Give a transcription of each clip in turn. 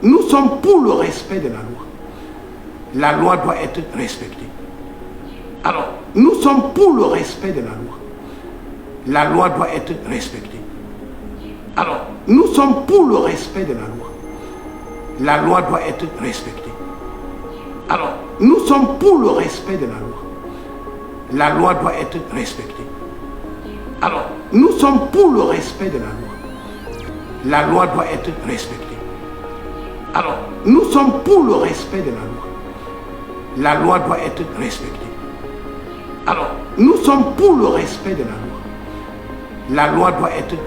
nous sommes pour le respect de la loi. La loi doit être respectée. Alors, nous sommes pour le respect de la loi. La loi doit être respectée. Alors, nous sommes pour le respect de la loi. La loi doit être respectée. Alors, nous sommes pour le respect de la loi. La loi doit être respectée. Alors, nous sommes pour le respect de la loi. La loi doit être respectée. Alors, nous sommes pour le respect de la loi. La loi doit être respectée. Alors, nous sommes pour le respect de la loi. La loi doit être respectée. Alors, nous sommes pour le respect de la loi. La loi doit être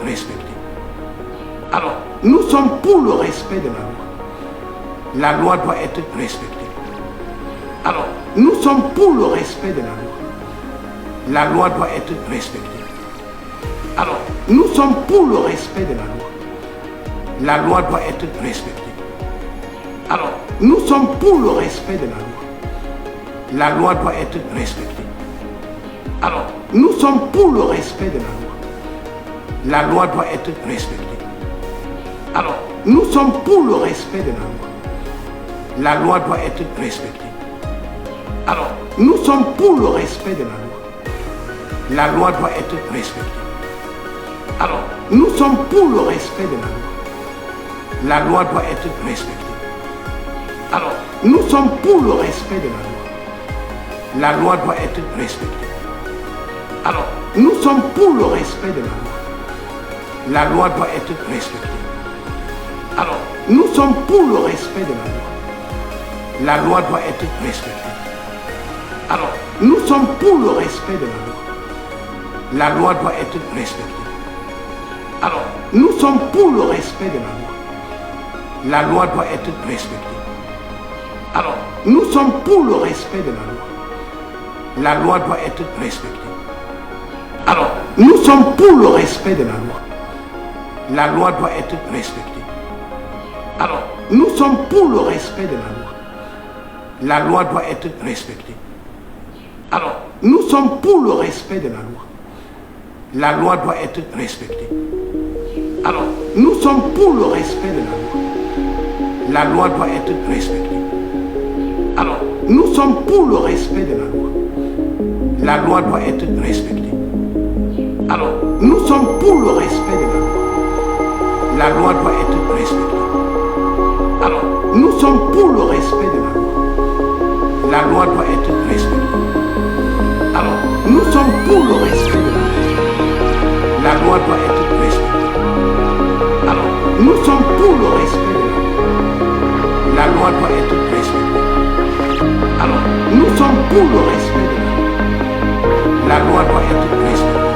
respectée. Alors, nous sommes pour le respect de la loi. La loi doit être respectée. Alors, nous sommes pour le respect de la loi. La loi doit être respectée. Alors, nous sommes pour le respect de la loi. La loi doit être respectée. Alors, nous sommes pour le respect de la loi. La loi doit être respectée. Alors, nous sommes pour le respect de la loi. La loi doit être respectée. Alors, nous sommes pour le respect de la loi. La loi doit être respectée. Alors, nous sommes pour le respect de la loi. La loi doit être respectée. Alors, nous sommes pour le respect de la loi. La loi doit être respectée. Alors, nous sommes pour le respect de la loi. La loi doit être respectée. Alors, nous sommes pour le respect de la loi. La loi doit être respectée. Alors, nous sommes pour le respect de la loi. La loi doit être respectée. Alors, nous sommes pour le respect de la loi. La loi doit être respectée. Alors, nous sommes pour le respect de la loi. La loi doit être respectée. Alors, nous sommes pour le respect de la loi. La loi doit être respectée. Alors, nous sommes pour le respect de la loi. La loi doit être respectée. Alors, nous sommes pour le respect de la loi. La loi doit être respectée. Alors, nous sommes pour le respect de la loi. La loi doit être respectée. Alors, nous sommes pour le respect de la loi. La loi doit être respectée. Alors, nous sommes pour le respect de la loi. La loi doit être respectée. Alors, nous sommes pour le respect de la loi. La loi doit être respectée. Alors, nous sommes pour le respect de la loi. La loi doit être respectée. Alors, nous sommes pour le respect de la loi. La loi doit être respectée. Alors, nous sommes pour le respect de la loi. La loi doit être respectée. Alors, nous sommes pour le respect de la loi. La loi doit être respectée. Alors, nous sommes pour le respect de la loi. La loi doit être respectée. Alors, nous sommes pour le respect de la loi. La loi doit être respectée. Alors, nous sommes pour le respect de la loi. La loi doit être respectée. Alors, nous sommes pour le respect de la loi. La loi doit être respectée.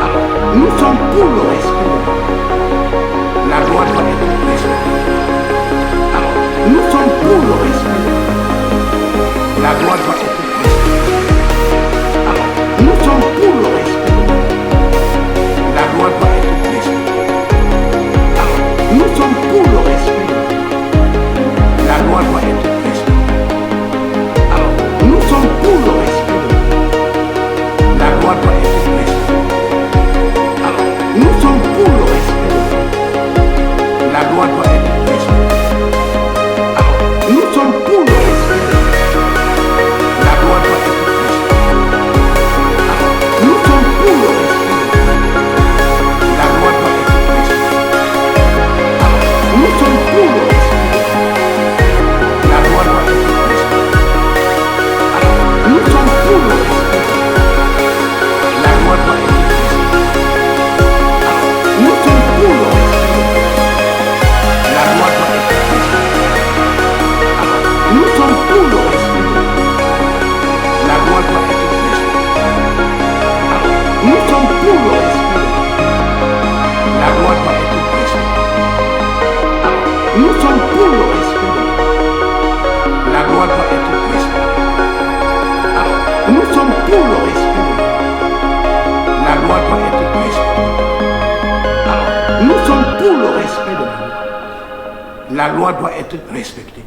Alors, nous sommes pour le respect de la loi. La loi doit être respectée. Alors, nous sommes pour le respect de la loi. La loi doit être respectée. Alors, nous sommes pour le respect de la loi. La loi doit être respectée. Alors, nous sommes pour le respect de la loi. La loi doit être respectée. Alors, nous sommes pour le respect de la loi. La loi doit être respectée. Alors, nous sommes pour le respect de la loi. La loi doit être respectée. Alors, nous sommes pour le respect de la loi. La loi doit être respectée. Alors, nous sommes pour le respect de la loi. La loi doit être respectée. Alors, nous sommes pour le respect de la loi. La loi doit être respectée. Alors, nous sommes pour le respect de la loi. La loi doit être respectée. Alors, nous sommes pour le respect de la loi. La loi doit être respectée.